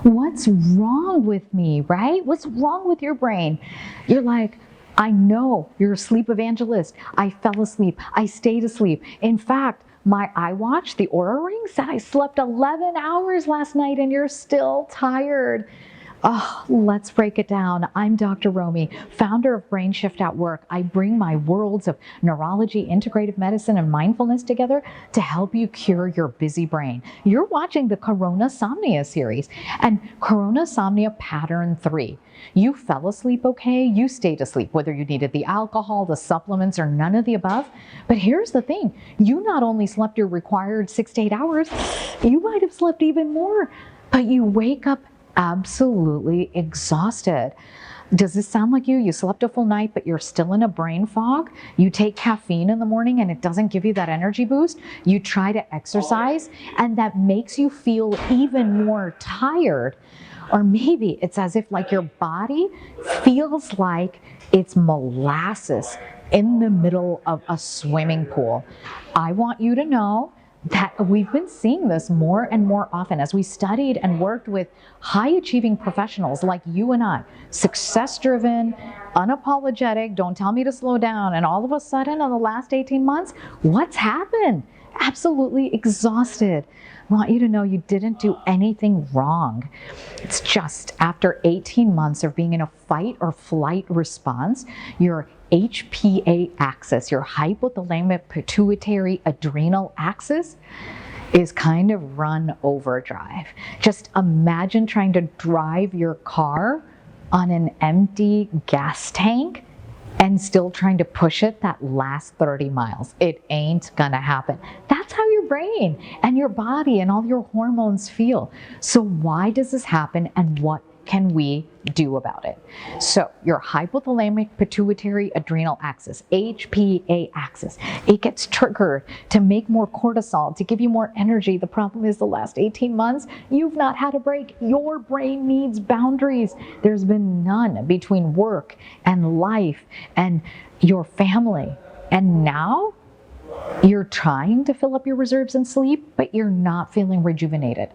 What's wrong with me, right? What's wrong with your brain? You're like, I know you're a sleep evangelist. I fell asleep. I stayed asleep. In fact, my iWatch, the Oura Ring, said I slept 11 hours last night and you're still tired. Oh, let's break it down. I'm Dr. Romie, founder of brainSHIFT at Work. I bring my worlds of neurology, integrative medicine, and mindfulness together to help you cure your busy brain. You're watching the Coronasomnia series and Coronasomnia Pattern 3. You fell asleep okay, you stayed asleep, whether you needed the alcohol, the supplements, or none of the above. But here's the thing, you not only slept your required 6 to 8 hours, you might have slept even more, but you wake up absolutely exhausted. Does this sound like you? You slept a full night, but you're still in a brain fog? You take caffeine in the morning and it doesn't give you that energy boost? You try to exercise and that makes you feel even more tired? Or maybe it's as if like your body feels like it's molasses in the middle of a swimming pool. I want you to know that we've been seeing this more and more often as we studied and worked with high achieving professionals like you and I, success driven, unapologetic, don't tell me to slow down. And all of a sudden in the last 18 months, what's happened? Absolutely exhausted. I want you to know you didn't do anything wrong. It's just after 18 months of being in a fight or flight response, your HPA axis, your hypothalamic-pituitary-adrenal axis, is kind of run overdrive. Just imagine trying to drive your car on an empty gas tank and still trying to push it that last 30 miles. It ain't gonna happen. That's how your brain and your body and all your hormones feel. So why does this happen and what can we do about it? So your hypothalamic-pituitary-adrenal axis, HPA axis, it gets triggered to make more cortisol, to give you more energy. The problem is the last 18 months, you've not had a break. Your brain needs boundaries. There's been none between work and life and your family. And now you're trying to fill up your reserves in sleep, but you're not feeling rejuvenated.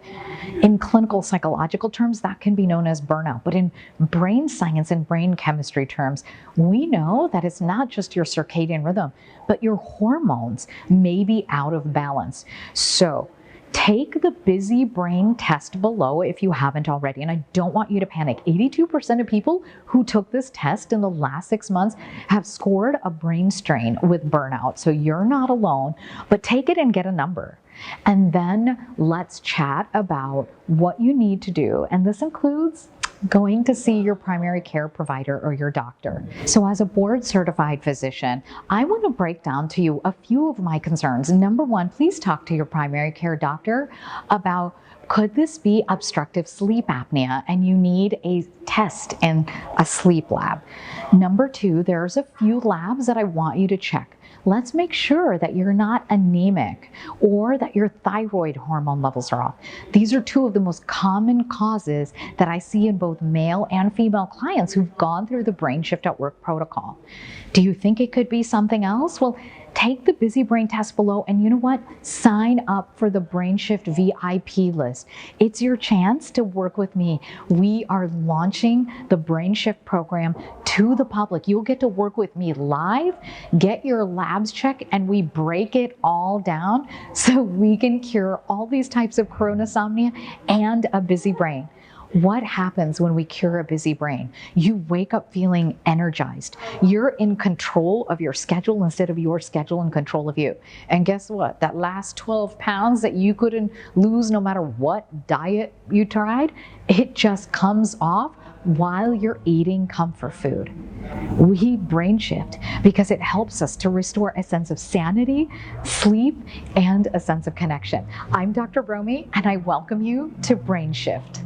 In clinical psychological terms, that can be known as burnout. But in brain science and brain chemistry terms, we know that it's not just your circadian rhythm, but your hormones may be out of balance. So take the busy brain test below if you haven't already. And I don't want you to panic. 82% of people who took this test in the last 6 months have scored a brain strain with burnout. So you're not alone, but take it and get a number. And then let's chat about what you need to do. And this includes going to see your primary care provider or your doctor. So as a board certified physician, I want to break down to you a few of my concerns. Number one, please talk to your primary care doctor about, could this be obstructive sleep apnea and you need a test in a sleep lab. Number two, there's a few labs that I want you to check. Let's make sure that you're not anemic or that your thyroid hormone levels are off. These are two of the most common causes that I see in both male and female clients who've gone through the brainSHIFT at Work protocol. Do you think it could be something else? Well, take the busy brain test below and you know what? Sign up for the brainSHIFT VIP list. It's your chance to work with me. We are launching the brainSHIFT program to the public. You'll get to work with me live, get your labs checked, and we break it all down so we can cure all these types of coronasomnia and a busy brain. What happens when we cure a busy brain? You wake up feeling energized. You're in control of your schedule instead of your schedule in control of you. And guess what? That last 12 pounds that you couldn't lose no matter what diet you tried, it just comes off while you're eating comfort food. We brainSHIFT because it helps us to restore a sense of sanity, sleep, and a sense of connection. I'm Dr. Romie, and I welcome you to brainSHIFT.